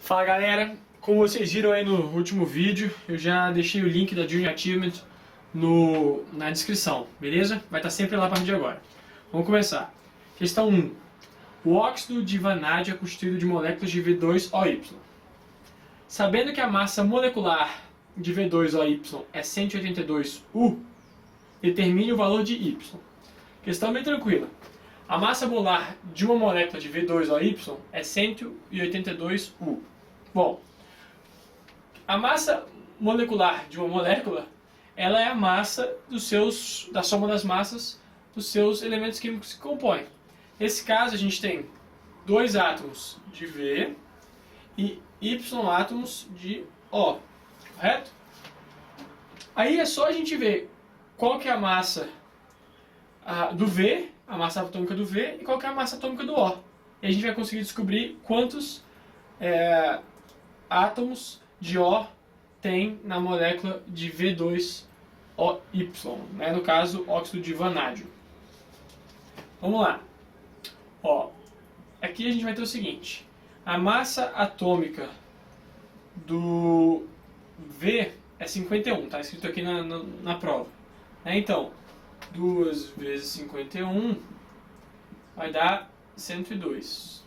Fala galera, como vocês viram aí no último vídeo, eu já deixei o link da Junior Achievement na descrição, beleza? Vai estar sempre lá para mim de agora. Vamos começar. Questão 1. O óxido de vanádio é constituído de moléculas de V2OY. Sabendo que a massa molecular de V2OY é 182U, determine o valor de Y. Questão bem tranquila. A massa molar de uma molécula de V2OY é 182U. Bom, a massa molecular de uma molécula, ela é a massa da soma das massas dos seus elementos químicos que compõem. Nesse caso, a gente tem 2 átomos de V e Y átomos de O, correto? Aí é só a gente ver qual que é a massa do V, a massa atômica do V, e qual que é a massa atômica do O. E a gente vai conseguir descobrir quantos átomos de O tem na molécula de V2OY, né? No caso, óxido de vanádio. Vamos lá. Ó, aqui a gente vai ter o seguinte: a massa atômica do V é 51, tá escrito aqui na prova. Então, 2 vezes 51 vai dar 102.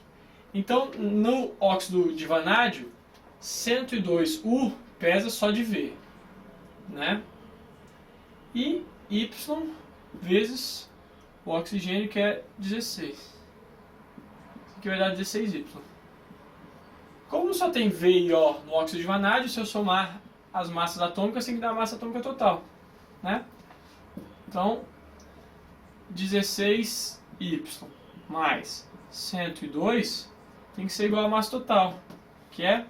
Então, no óxido de vanádio, 102U pesa só de V, né? E Y vezes o oxigênio, que é 16. Isso aqui vai dar 16Y. Como só tem V e O no óxido de vanádio, se eu somar as massas atômicas, tem que dar a massa atômica total, né? Então, 16Y mais 102 tem que ser igual à massa total, que é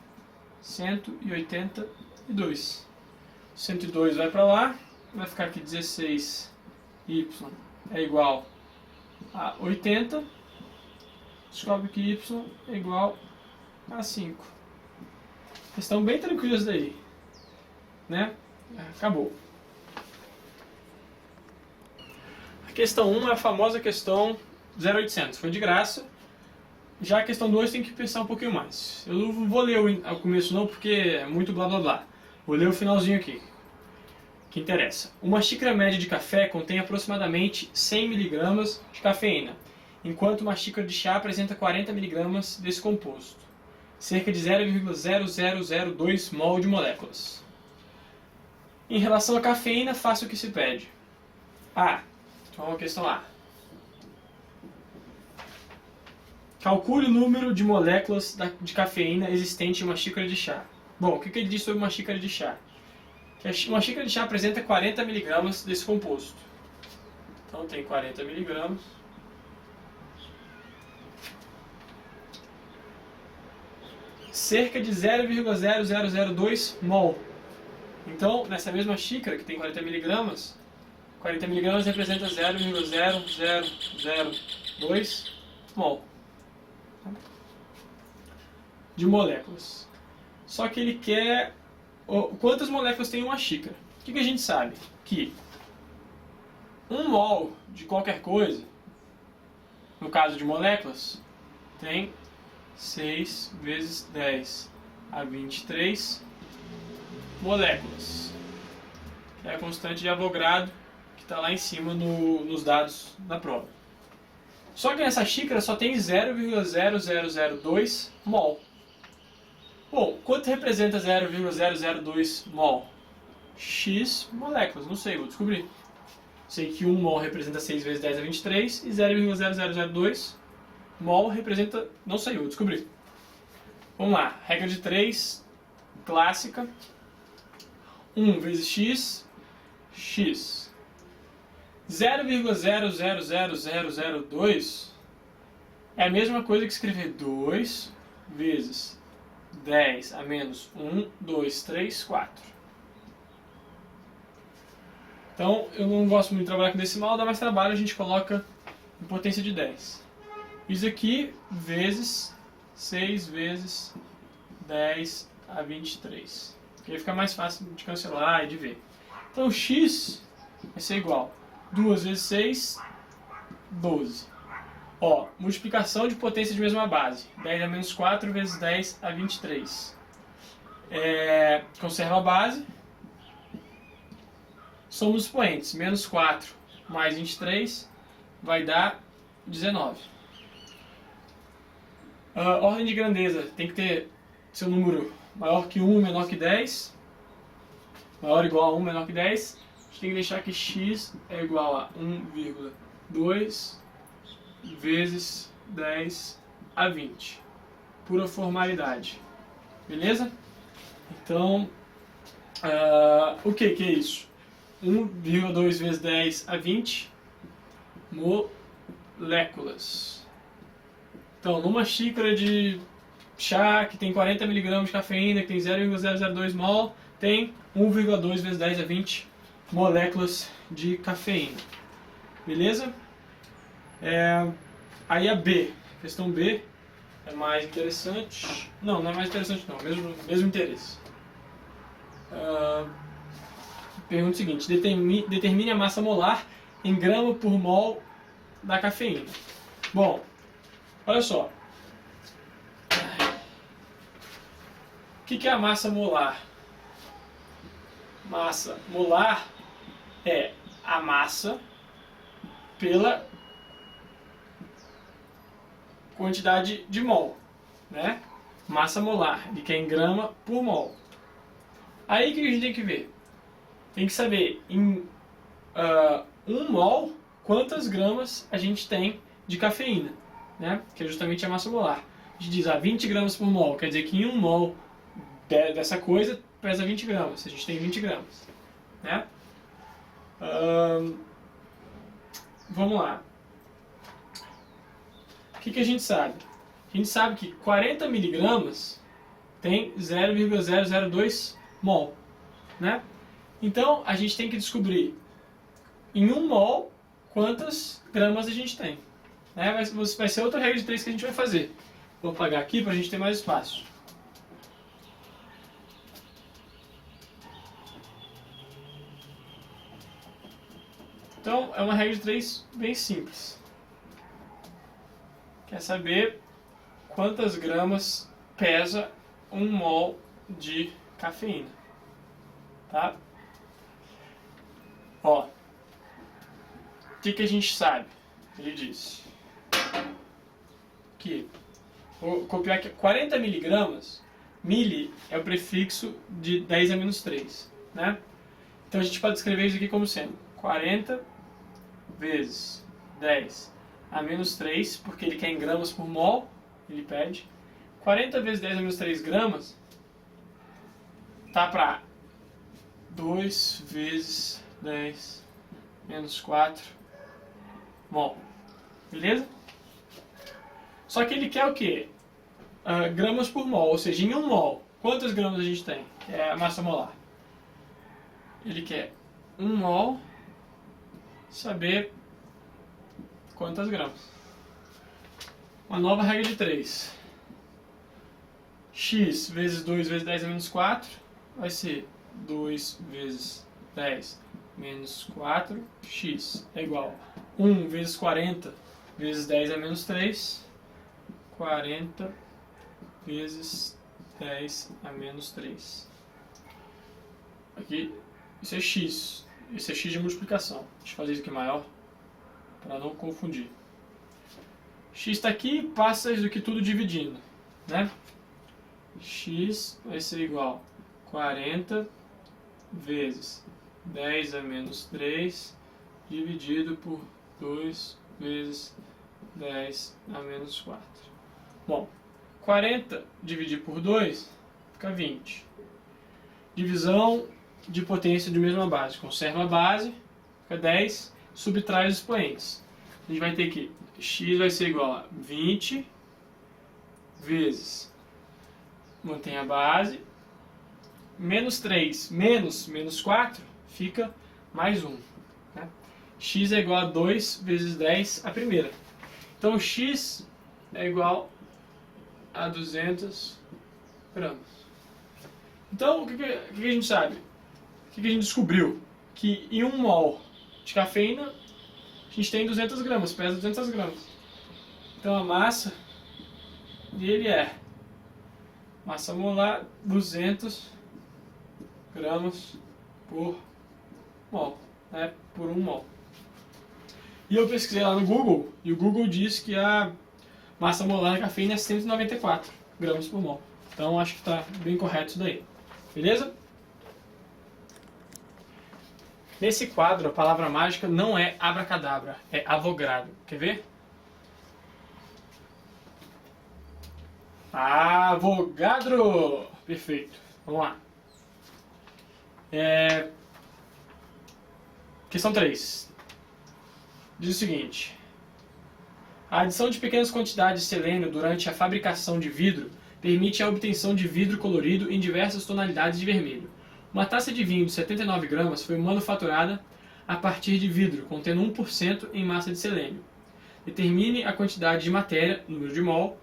182. 102 vai para lá, vai ficar aqui 16Y é igual a 80. Descobre que Y é igual a 5. Questão bem tranquilas daí, né? Acabou. A questão 1 é a famosa questão 0800, foi de graça. Já a questão 2 tem que pensar um pouquinho mais. Eu não vou ler o começo não, porque é muito blá blá blá. Vou ler o finalzinho aqui, que interessa. Uma xícara média de café contém aproximadamente 100 mg de cafeína, enquanto uma xícara de chá apresenta 40 mg desse composto, cerca de 0,0002 mol de moléculas. Em relação à cafeína, faça o que se pede. Então a questão A. Calcule o número de moléculas de cafeína existente em uma xícara de chá. Bom, o que ele diz sobre uma xícara de chá? Que uma xícara de chá apresenta 40 mg desse composto. Então tem 40 mg. Cerca de 0,0002 mol. Então, nessa mesma xícara que tem 40 mg, 40 mg representa 0,0002 mol de moléculas. Só que ele quer quantas moléculas tem uma xícara. O que a gente sabe? Que 1 mol de qualquer coisa, no caso de moléculas, tem 6 vezes 10 a 23 moléculas. É a constante de Avogadro que está lá em cima nos dados da prova. Só que nessa xícara só tem 0,0002 mol. Bom, quanto representa 0,002 mol? X moléculas, não sei, vou descobrir. Sei que 1 mol representa 6 vezes 10 a 23 e 0,0002 mol representa, não sei, vou descobrir. Vamos lá, regra de 3, clássica. 1 vezes x, x. 0,00002 é a mesma coisa que escrever 2 vezes 10 a menos 1, 2, 3, 4. Então, eu não gosto muito de trabalhar com decimal, dá mais trabalho, a gente coloca em potência de 10. Isso aqui vezes 6 vezes 10 a 23. Porque aí fica mais fácil de cancelar e de ver. Então, x vai ser igual a 2 vezes 6, 12. Ó, multiplicação de potência de mesma base. 10 a menos 4 vezes 10 a 23. Conserva a base. Somos expoentes. Menos 4 mais 23 vai dar 19. Ordem de grandeza. Tem que ter seu número maior que 1, menor que 10. Maior ou igual a 1, menor que 10. A gente tem que deixar que x é igual a 1,2 vezes 10 a 20. Pura formalidade. Beleza? Então, o que é isso? 1,2 vezes 10 a 20 moléculas. Então, numa xícara de chá que tem 40 mg de cafeína, que tem 0,002 mol, tem 1,2 vezes 10 a 20 moléculas de cafeína. Beleza? Aí a B, questão B, é mais interessante. Não é mais interessante não, mesmo interesse. Pergunta o seguinte: determine a massa molar em grama por mol da cafeína. Bom, olha só. O que é a massa molar? Massa molar é a massa pela quantidade de mol, né? Massa molar, que é em grama por mol. Aí o que a gente tem que ver? Tem que saber em 1 mol quantas gramas a gente tem de cafeína, né? Que é justamente a massa molar. A gente diz 20 gramas por mol, quer dizer que em 1 mol dessa coisa pesa 20 gramas, a gente tem 20 gramas, né? Vamos lá. O que a gente sabe? A gente sabe que 40 miligramas tem 0,002 mol, né? Então, a gente tem que descobrir em 1 mol quantas gramas a gente tem. Né? Vai ser outra regra de 3 que a gente vai fazer. Vou apagar aqui para a gente ter mais espaço. Então, é uma regra de 3 bem simples. Quer saber quantas gramas pesa 1 mol de cafeína, tá? Ó, o que a gente sabe? Ele diz que, vou copiar aqui, 40 miligramas, mili é o prefixo de 10 a menos 3, né? Então a gente pode escrever isso aqui como sendo 40 vezes 10 a menos 3, porque ele quer em gramas por mol, ele pede. 40 vezes 10 a menos 3 gramas, tá para 2 vezes 10 menos 4 mol. Beleza? Só que ele quer o quê? Gramas por mol, ou seja, em 1 mol, quantas gramas a gente tem? É a massa molar. Ele quer 1 mol, saber quantas gramas. Uma nova regra de 3. X vezes 2 vezes 10 a menos 4 vai ser 2 vezes 10 menos 4, x é igual a 1 vezes 40 vezes 10 a menos 3, 40 vezes 10 a menos 3. Aqui, isso é x. Isso é x de multiplicação. Deixa eu fazer isso aqui maior, para não confundir. X está aqui, passa isso aqui tudo dividindo, né? X vai ser igual a 40 vezes 10 a menos 3 dividido por 2 vezes 10 a menos 4. Bom, 40 dividido por 2 fica 20. Divisão de potência de mesma base. Conserva a base, fica 10, subtrai os expoentes. A gente vai ter que x vai ser igual a 20 vezes, mantém a base, menos 3 menos 4 fica mais 1. Né? X é igual a 2 vezes 10 a primeira. Então x é igual a 200 gramas. Então o que a gente sabe? O que a gente descobriu? Que em 1 mol de cafeína a gente tem 200 gramas, pesa 200 gramas. Então a massa dele é massa molar 200 gramas por mol, né? Por 1 mol. E eu pesquisei lá no Google, e o Google diz que a massa molar da cafeína é 194 gramas por mol. Então acho que está bem correto isso daí. Beleza? Nesse quadro, a palavra mágica não é abracadabra, é Avogadro. Quer ver? Avogadro! Perfeito. Vamos lá. Questão 3. Diz o seguinte. A adição de pequenas quantidades de selênio durante a fabricação de vidro permite a obtenção de vidro colorido em diversas tonalidades de vermelho. Uma taça de vinho de 79 gramas foi manufaturada a partir de vidro, contendo 1% em massa de selênio. Determine a quantidade de matéria, número de mol,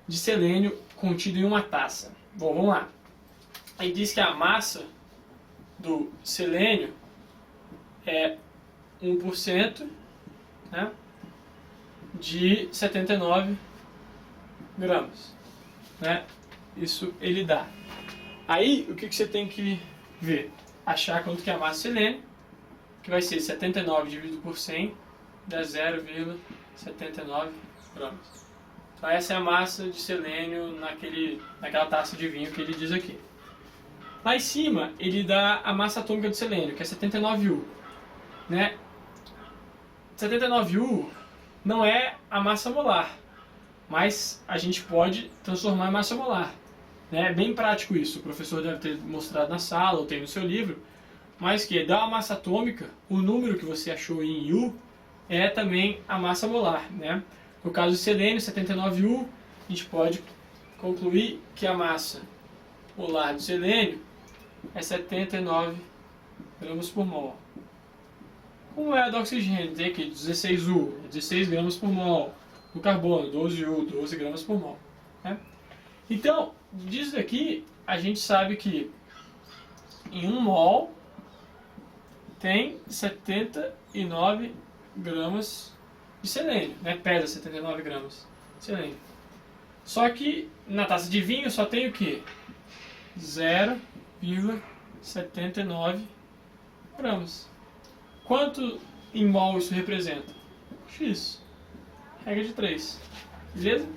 de selênio contido em uma taça. Bom, vamos lá. Aí diz que a massa do selênio é 1%, né, de 79 gramas. Né? Isso ele dá. Aí, o que você tem que ver? Achar quanto que é a massa de selênio, que vai ser 79 dividido por 100, dá 0,79 gramas. Então essa é a massa de selênio naquela taça de vinho que ele diz aqui. Lá em cima, ele dá a massa atômica de selênio, que é 79U. Né? 79U não é a massa molar, mas a gente pode transformar em massa molar. É bem prático isso, o professor deve ter mostrado na sala ou tem no seu livro, mas que dá a massa atômica, o número que você achou em U é também a massa molar. Né? No caso do selênio, 79U, a gente pode concluir que a massa molar do selênio é 79 gramas por mol. Como é a do oxigênio? Tem aqui 16U, 16 gramas por mol. Do carbono, 12U, 12 gramas por mol. Né? Então, disso daqui, a gente sabe que em 1 mol tem 79 gramas de selênio, né? Pesa 79 gramas de selênio. Só que na taça de vinho só tem o quê? 0,79 gramas. Quanto em mol isso representa? X. Regra de 3. Beleza?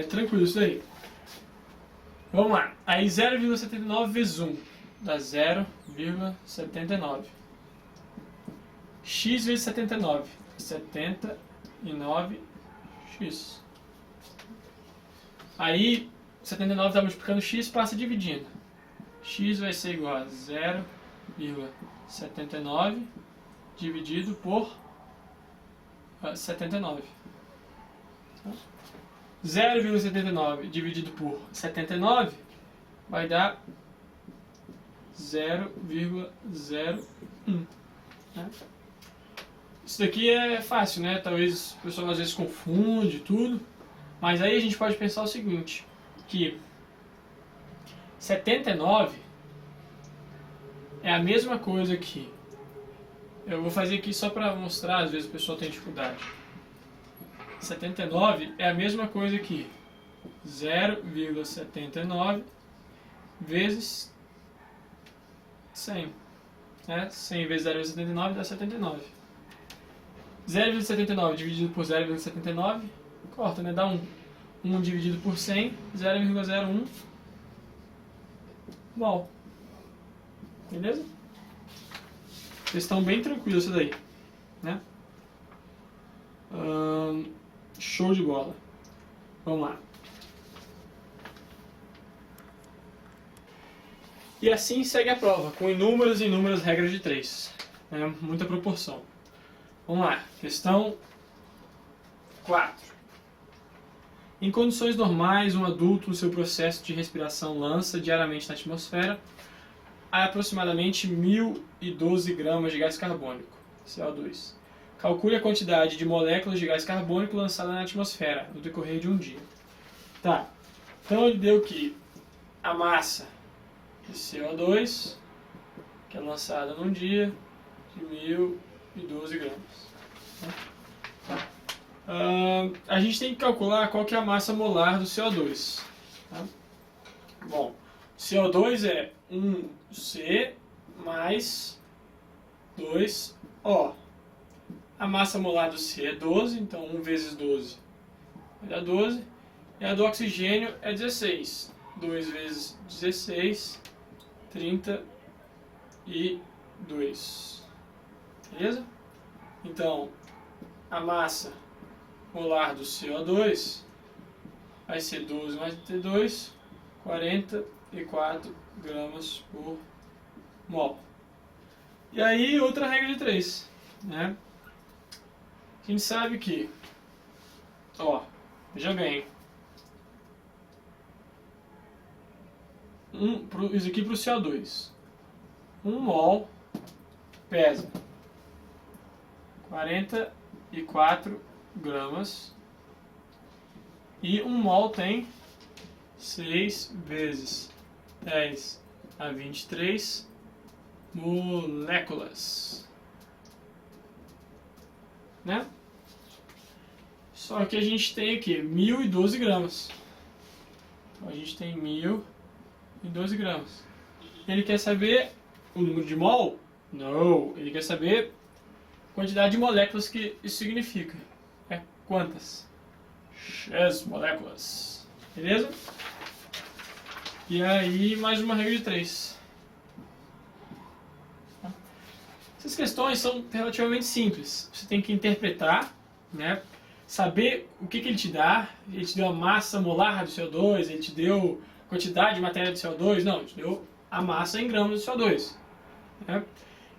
Tranquilo isso daí. Vamos lá. Aí 0,79 vezes 1 dá 0,79. X vezes 79. 79x. Aí 79 está multiplicando x, passa dividindo. X vai ser igual a 0,79 dividido por 79. 0,79 dividido por 79 vai dar 0,01. Né? Isso daqui é fácil, né? Talvez o pessoal às vezes confunde tudo, mas aí a gente pode pensar o seguinte, que 79 é a mesma coisa que... Eu vou fazer aqui só para mostrar, às vezes o pessoal tem dificuldade. 79 é a mesma coisa que 0,79 vezes 100. Né? 100 vezes 0,79 dá 79. 0,79 dividido por 0,79, corta, né? Dá 1. 1 dividido por 100, 0,01 mol. Beleza? Vocês estão bem tranquilos isso daí, né? Show de bola. Vamos lá. E assim segue a prova, com inúmeras e inúmeras regras de 3. Muita proporção. Vamos lá. Questão 4. Em condições normais, um adulto, no seu processo de respiração, lança diariamente na atmosfera aproximadamente 1.012 gramas de gás carbônico, CO2. Calcule a quantidade de moléculas de gás carbônico lançada na atmosfera no decorrer de um dia. Tá, então ele deu que a massa de CO2, que é lançada num dia, de 1.012 gramas. Tá. A gente tem que calcular qual que é a massa molar do CO2. Tá? Bom, CO2 é 1C mais 2O. A massa molar do C é 12, então 1 vezes 12 vai dar 12. E a do oxigênio é 16. 2 vezes 16, 32. Beleza? Então, a massa molar do CO2 vai ser 12 mais 32, 44 gramas por mol. E aí, outra regra de 3, né? A gente sabe que, veja bem, isso aqui para o CO2, 1 mol pesa 44 gramas e 1 mol tem 6 vezes 10 a 23 moléculas, né? Só que a gente tem aqui 1012 gramas. Então a gente tem 1012 gramas. Ele quer saber o número de mol? Não, ele quer saber a quantidade de moléculas que isso significa. É quantas? X moléculas. Beleza? E aí, mais uma regra de 3. Essas questões são relativamente simples. Você tem que interpretar, né? Saber o que ele te dá. Ele te deu a massa molar do CO2, ele te deu a quantidade de matéria de CO2. Não, ele te deu a massa em gramas de CO2. Né?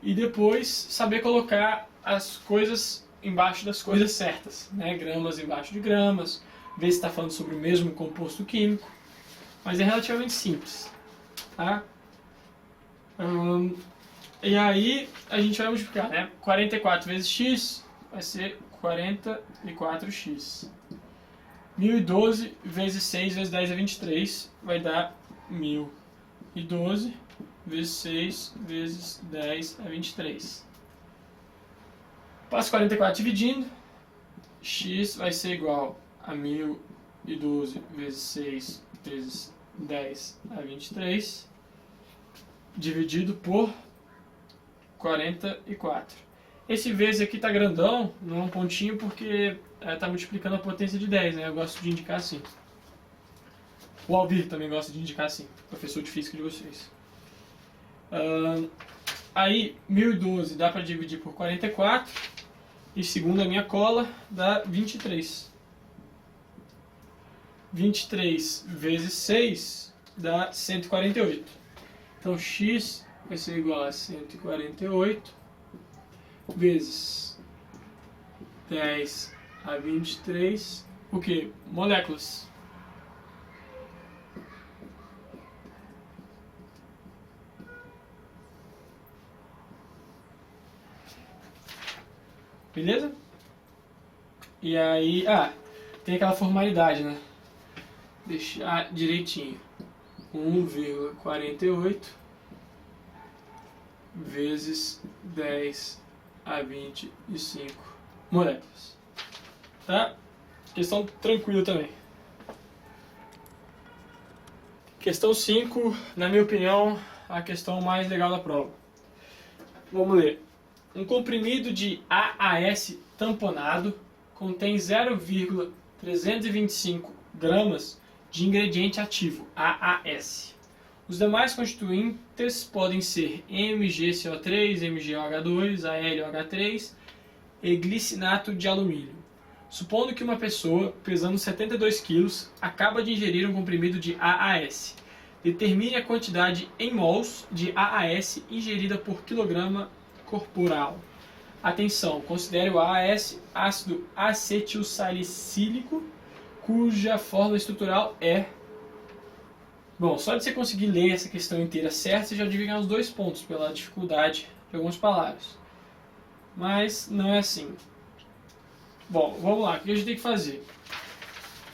E depois saber colocar as coisas embaixo das coisas certas. Né? Gramas embaixo de gramas. Ver se está falando sobre o mesmo composto químico. Mas é relativamente simples. Tá? E aí a gente vai multiplicar, né? 44 vezes x vai ser 44x. 1012 vezes 6 vezes 10 é 23, vai dar 1012 vezes 6 vezes 10 é 23. Passo 44 dividindo, x vai ser igual a 1012 vezes 6 vezes 10 a 23, dividido por 44. Esse vezes aqui está grandão, não é um pontinho, porque está multiplicando a potência de 10, né? Eu gosto de indicar assim. O Alvir também gosta de indicar assim, professor de física de vocês. Aí, 1012 dá para dividir por 44, e segundo a minha cola, dá 23. 23 vezes 6 dá 148. Então, x vai ser igual a 148 vezes 10 a 23, o que? Moléculas. Beleza? E aí, tem aquela formalidade, né? Deixar direitinho. 1,48 vezes 10 a 25 moléculas. Tá? Questão tranquila também. Questão 5, na minha opinião, a questão mais legal da prova. Vamos ler. Um comprimido de AAS tamponado contém 0,325 gramas de ingrediente ativo, AAS. Os demais constituintes podem ser MgCO3, MgOH2, AlOH3 e glicinato de alumínio. Supondo que uma pessoa, pesando 72 kg, acaba de ingerir um comprimido de AAS. Determine a quantidade em mols de AAS ingerida por quilograma corporal. Atenção, considere o AAS ácido acetilsalicílico, cuja fórmula estrutural é... Bom, só de você conseguir ler essa questão inteira certa, você já deve ganhar os 2 pontos pela dificuldade de algumas palavras. Mas não é assim. Bom, vamos lá, o que a gente tem que fazer?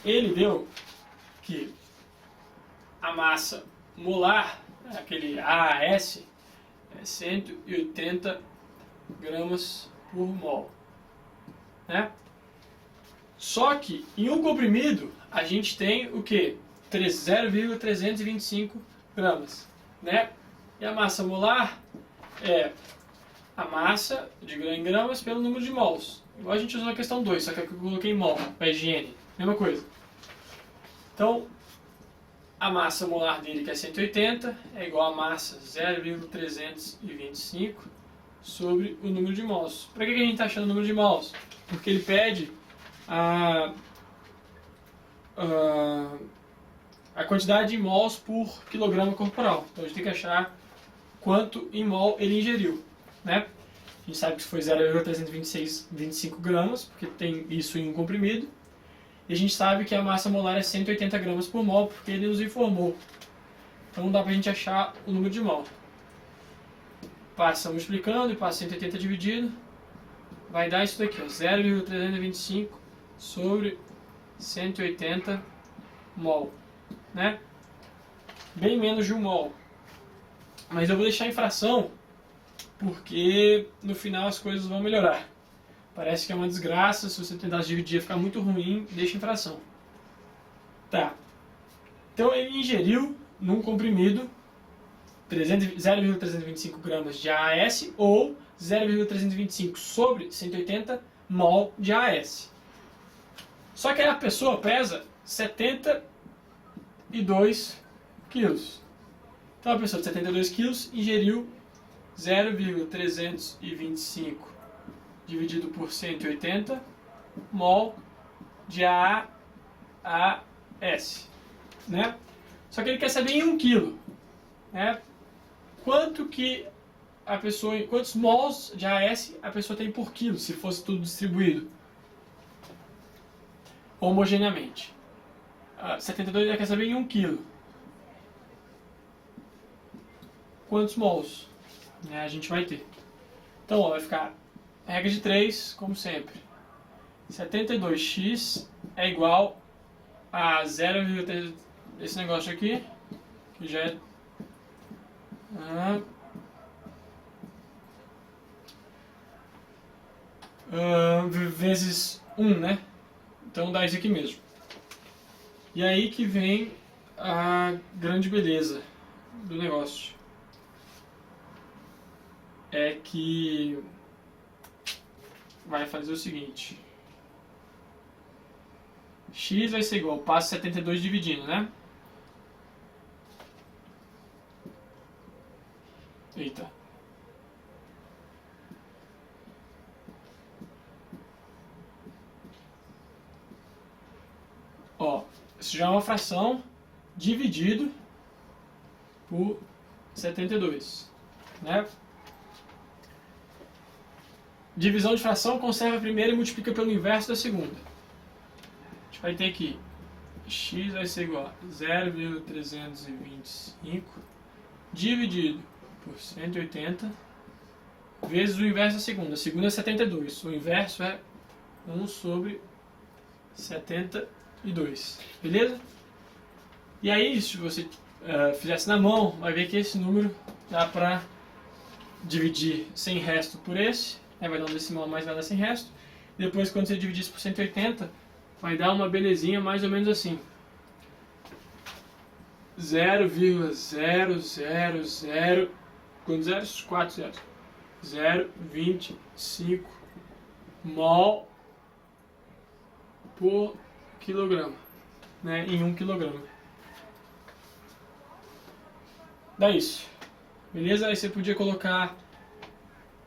Ele deu que a massa molar, aquele AAS, é 180 gramas por mol. Né? Só que em um comprimido a gente tem o que? 0,325 gramas, né? E a massa molar é a massa em gramas pelo número de mols. Igual a gente usou na questão 2, só que aqui eu coloquei mol, para higiene, mesma coisa. Então, a massa molar dele, que é 180, é igual a massa 0,325 sobre o número de mols. Para que a gente está achando o número de mols? Porque ele pede a quantidade de mols por quilograma corporal. Então a gente tem que achar quanto em mol ele ingeriu, né? A gente sabe que foi 0,325 gramas, porque tem isso em um comprimido. E a gente sabe que a massa molar é 180 gramas por mol, porque ele nos informou. Então dá pra gente achar o número de mol. Passa multiplicando e passa 180 dividido. Vai dar isso daqui, 0,325 sobre 180 mol, né? Bem menos de 1 mol. Mas eu vou deixar em fração, porque no final as coisas vão melhorar. Parece que é uma desgraça, se você tentar dividir ficar muito ruim, deixa em fração. Tá. Então ele ingeriu num comprimido 0,325 gramas de AAS ou 0,325 sobre 180 mol de AAS. Só que a pessoa pesa 72 quilos. Então a pessoa de 72 quilos ingeriu 0,325 dividido por 180 mol de AAS, né? Só que ele quer saber em 1 quilo, né? Quantos mols de AAS a pessoa tem por quilo, se fosse tudo distribuído homogeneamente. 72 ele quer saber em 1 quilo. Quantos mols, né, a gente vai ter? Então, ó, vai ficar regra de 3, como sempre. 72x é igual a 0,3, esse negócio aqui, que já é vezes 1, né? Então dá isso aqui mesmo. E aí que vem a grande beleza do negócio. É que vai fazer o seguinte. X vai ser igual, passo 72 dividindo, né? Eita. Ó, isso já é uma fração dividido por 72, né? Divisão de fração conserva a primeira e multiplica pelo inverso da segunda. A gente vai ter aqui x vai ser igual a 0,325 dividido por 180 vezes o inverso da segunda. A segunda é 72, o inverso é 1 sobre 72, beleza? E aí, se você fizesse na mão, vai ver que esse número dá para dividir sem resto por esse, aí vai dar um decimal mais, vai dar sem resto. Depois, quando você dividir isso por 180, vai dar uma belezinha mais ou menos assim. 0,000, quantos zeros? 4 zeros. 0,25 mol por quilograma, né, em 1 quilograma. Dá isso, beleza? Aí você podia colocar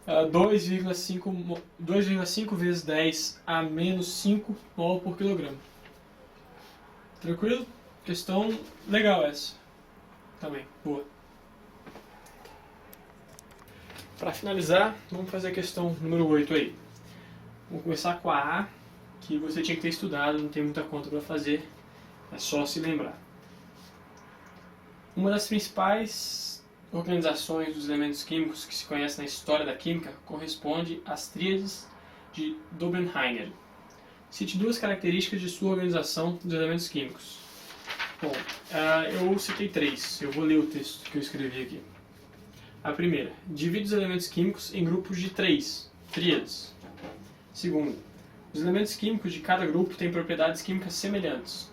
2,5 vezes 10 a menos 5 mol por quilograma. Tranquilo? Questão legal essa. Também, boa. Para finalizar, vamos fazer a questão número 8 aí. Vamos começar com a A, que você tinha que ter estudado, não tem muita conta para fazer, é só se lembrar. Uma das principais organizações dos elementos químicos que se conhece na história da química corresponde às tríades de Dobenheimer. Cite 2 características de sua organização dos elementos químicos. Bom, eu citei 3, eu vou ler o texto que eu escrevi aqui. A primeira, divide os elementos químicos em grupos de 3, tríades. Segunda, Os elementos químicos de cada grupo têm propriedades químicas semelhantes.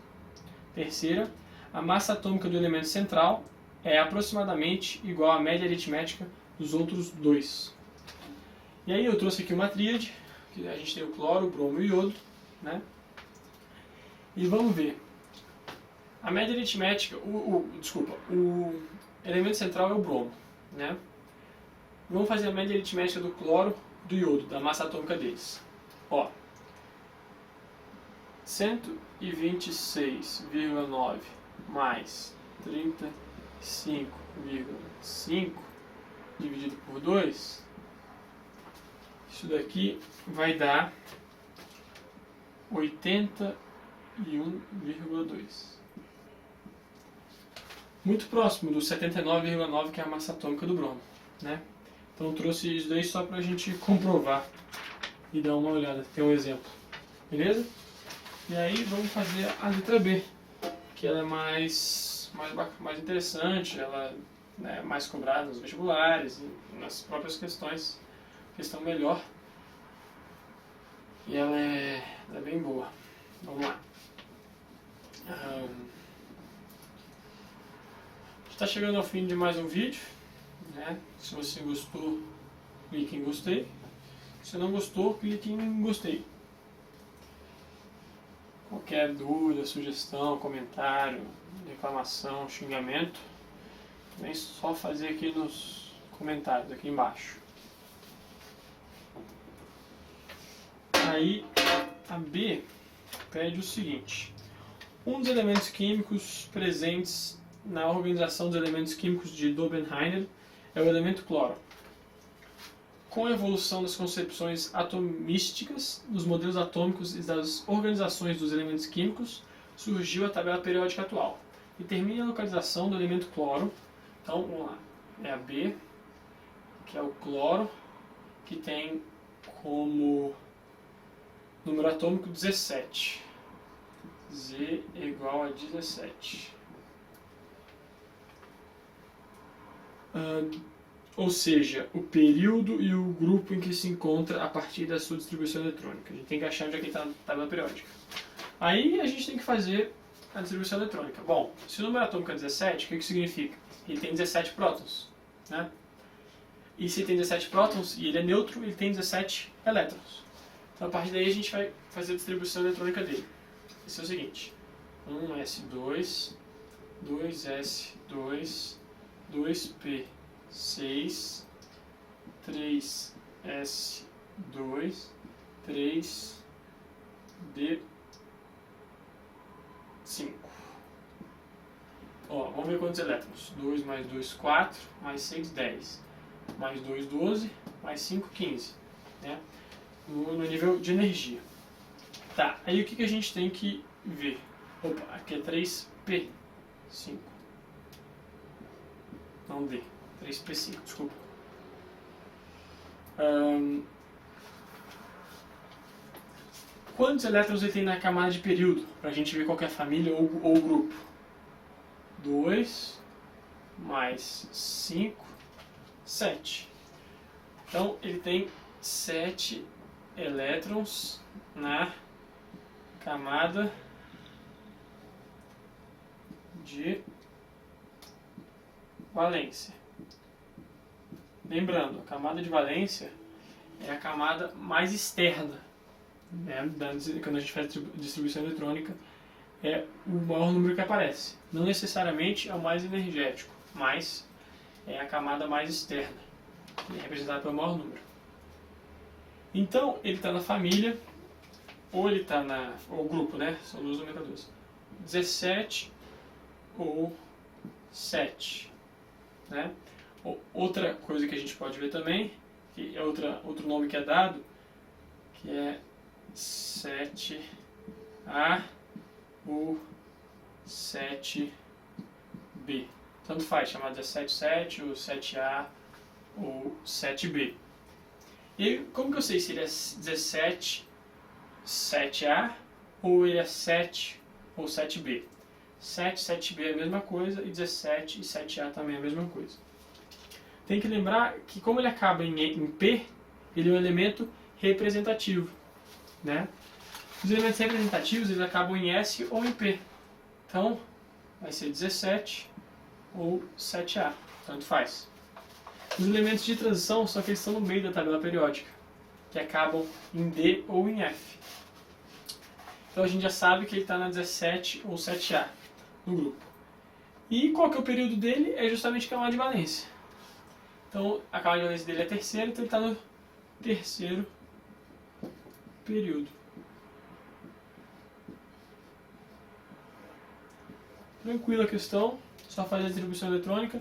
Terceira, a massa atômica do elemento central é aproximadamente igual à média aritmética dos outros dois. E aí eu trouxe aqui uma tríade, que a gente tem o cloro, o bromo e o iodo, né? E vamos ver. A média aritmética, o elemento central é o bromo, né? Vamos fazer a média aritmética do cloro, do iodo, da massa atômica deles. Ó, 126,9 mais 35,5 dividido por 2, isso daqui vai dar 81,2. Muito próximo do 79,9 que é a massa atômica do bromo, né? Então eu trouxe isso daí só para a gente comprovar e dar uma olhada, ter um exemplo, beleza? E aí vamos fazer a letra B, que ela é mais interessante, ela é mais cobrada nos vestibulares e nas próprias questões, questão melhor. E ela é bem boa. Vamos lá. Está chegando ao fim de mais um vídeo, né? Se você gostou, clique em gostei. Se não gostou, clique em gostei. Qualquer dúvida, sugestão, comentário, reclamação, xingamento, vem só fazer aqui nos comentários, aqui embaixo. Aí a B pede o seguinte: um dos elementos químicos presentes na organização dos elementos químicos de Dobenheiner é o elemento cloro. Com a evolução das concepções atomísticas, dos modelos atômicos e das organizações dos elementos químicos, surgiu a tabela periódica atual. E termina a localização do elemento cloro. Então, vamos lá. É a B, que é o cloro, que tem como número atômico 17. Z igual a 17. Ou seja, o período e o grupo em que se encontra a partir da sua distribuição eletrônica. A gente tem que achar onde é que está na tabela periódica. Aí a gente tem que fazer a distribuição eletrônica. Bom, se o número atômico é 17, o que isso significa? Ele tem 17 prótons, né? E se ele tem 17 prótons e ele é neutro, ele tem 17 elétrons. Então a partir daí a gente vai fazer a distribuição eletrônica dele. Esse é o seguinte: 1s2, 2s2, 2p6, 3s2, 3d5. Ó, vamos ver quantos elétrons. 2 mais 2, 4, mais 6, 10. Mais 2, 12, mais 5, 15. Né? No nível de energia. Tá, aí o que a gente tem que ver? Opa, aqui é 3p5. Não D, 3p5, desculpa. Quantos elétrons ele tem na camada de período? Para a gente ver qual é a família ou grupo. 2 mais 5, 7. Então ele tem 7 elétrons na camada de valência. Lembrando, a camada de valência é a camada mais externa, né? Quando a gente faz distribuição eletrônica, é o maior número que aparece. Não necessariamente é o mais energético, mas é a camada mais externa, que é representada pelo maior número. Então, ele está na família, ou ele está ou grupo, né? São duas nomenclaturas. 17 ou 7. Né? Outra coisa que a gente pode ver também, que é outro nome que é dado, que é 7A ou 7B. Tanto faz, chamar de 7,7 ou 7A ou 7B. E como que eu sei se ele é 17, 7A ou ele é 7 ou 7B? 7, 7B é a mesma coisa e 17 e 7A também é a mesma coisa. Tem que lembrar que como ele acaba em P, ele é um elemento representativo, né? Os elementos representativos eles acabam em S ou em P. Então, vai ser 17 ou 7A, tanto faz. Os elementos de transição são aqueles que estão no meio da tabela periódica, que acabam em D ou em F. Então a gente já sabe que ele está na 17 ou 7A no grupo. E qual que é o período dele? É justamente a camada de valência. Então a camada de valência dele é terceira, então ele está no terceiro período. Tranquila a questão, só fazer a distribuição eletrônica.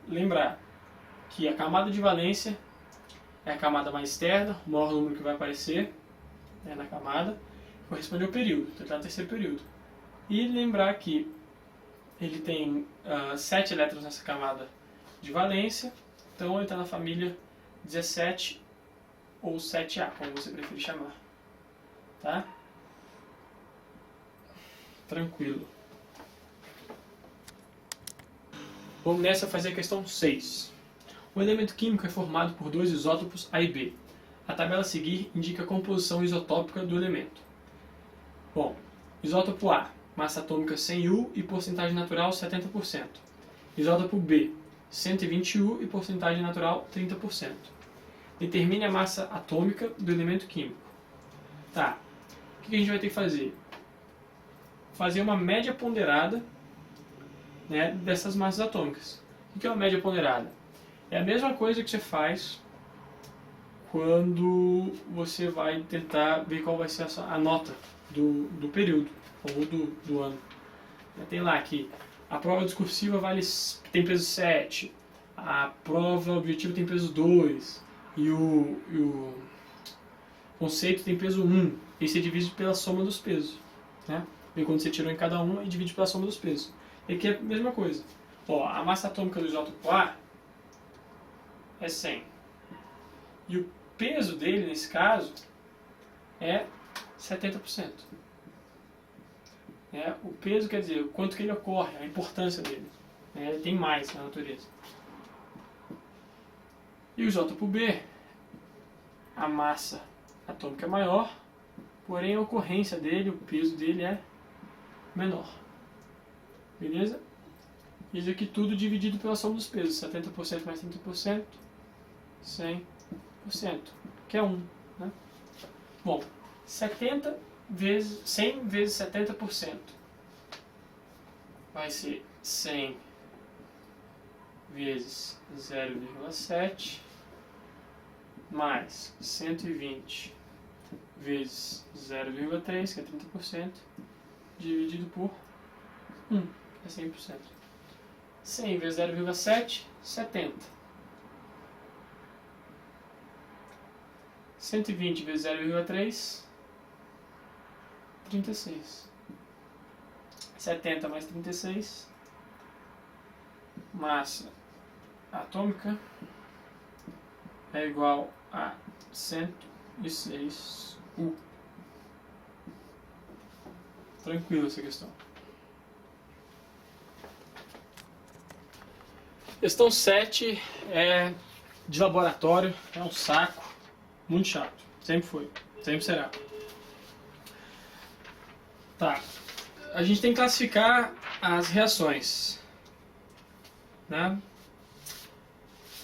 Lembrar que a camada de valência é a camada mais externa, o maior número que vai aparecer na camada, corresponde ao período, então está no terceiro período. E lembrar que ele tem 7 elétrons nessa camada de valência, então ele está na família 17 ou 7A, como você preferir chamar. Tá? Tranquilo. Vamos nessa fazer a questão 6. O elemento químico é formado por dois isótopos A e B. A tabela a seguir indica a composição isotópica do elemento. Bom, isótopo A, massa atômica 100 U e porcentagem natural 70%. Isótopo B, 120 U e porcentagem natural 30%. Determine a massa atômica do elemento químico. Tá, o que a gente vai ter que fazer? Fazer uma média ponderada, né, dessas massas atômicas. O que é uma média ponderada? É a mesma coisa que você faz quando você vai tentar ver qual vai ser a nota do período ou do ano. Tem lá que a prova discursiva tem peso 7, a prova objetiva tem peso 2 e o conceito tem peso 1. E você divide pela soma dos pesos. Né? E quando você tirou em cada um, e divide pela soma dos pesos. E aqui é a mesma coisa. Ó, a massa atômica do isótopo A é 100. E o peso dele, nesse caso, é 70%. O peso quer dizer o quanto que ele ocorre, a importância dele. Ele tem mais na natureza. E o isótopo B, a massa atômica é maior, porém a ocorrência dele, o peso dele é menor. Beleza? Isso aqui tudo dividido pela soma dos pesos. 70% mais 30%, 100%, que é 1. Né? Bom, 100 vezes 70% vai ser 100 vezes 0,7 mais 120 vezes 0,3, que é 30%, dividido por 1, que é 100%. 100 vezes 0,7, 70. 120 vezes 0,3, 36. 70 mais 36, massa atômica é igual a 106 U. Tranquilo essa questão. Questão 7 é de laboratório, é um saco, muito chato. Sempre foi, sempre será. Tá, a gente tem que classificar as reações, né?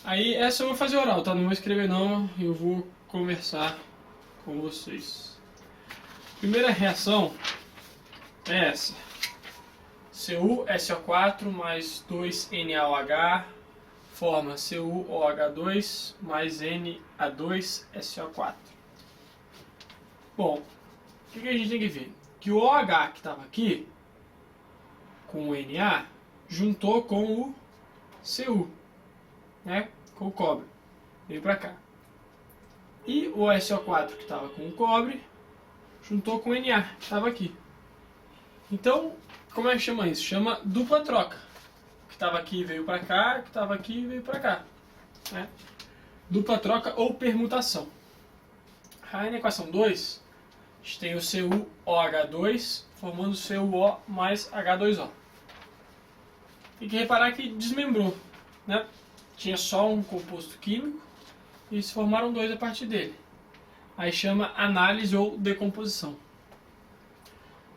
Aí essa eu vou fazer oral, tá? Não vou escrever não, eu vou conversar com vocês. Primeira reação é essa. CuSO4 mais 2NaOH forma CuOH2 mais Na2SO4. Bom, o que a gente tem que ver? Que o OH que estava aqui, com o Na, juntou com o Cu, né? Com o cobre, veio para cá. E o SO4 que estava com o cobre, juntou com o Na, que estava aqui. Então, como é que chama isso? Chama dupla troca. O que estava aqui veio para cá, o que estava aqui veio para cá. Né? Dupla troca ou permutação. Aí na equação 2, a gente tem o CuOH2 formando CuO mais H2O. Tem que reparar que desmembrou. Né? Tinha só um composto químico e se formaram dois a partir dele. Aí chama análise ou decomposição.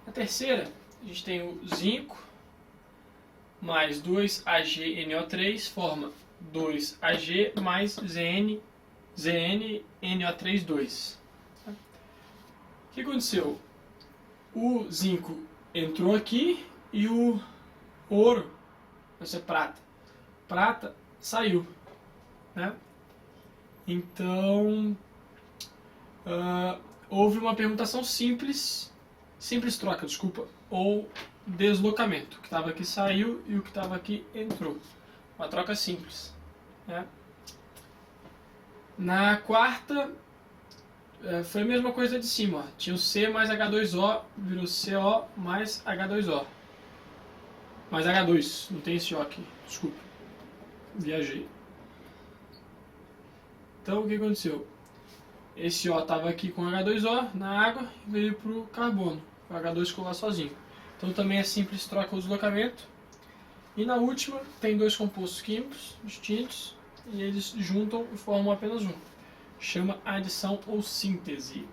Na terceira, a gente tem o zinco mais 2AgNO3 forma 2Ag mais ZnNO3 O que aconteceu? O zinco entrou aqui e o ouro, vai ser prata. Prata saiu, né? Então, houve uma permutação simples troca, desculpa, ou deslocamento. O que estava aqui saiu e o que estava aqui entrou. Uma troca simples, né? Na quarta, foi a mesma coisa de cima. Ó. Tinha o C mais H2O, virou CO mais H2O. Mais H2, não tem esse O aqui, desculpa. Viajei. Então o que aconteceu? Esse O estava aqui com H2O na água e veio para o carbono. O H2 ficou lá sozinho. Então também é simples troca o deslocamento. E na última tem dois compostos químicos distintos e eles juntam e formam apenas um. Chama adição ou síntese.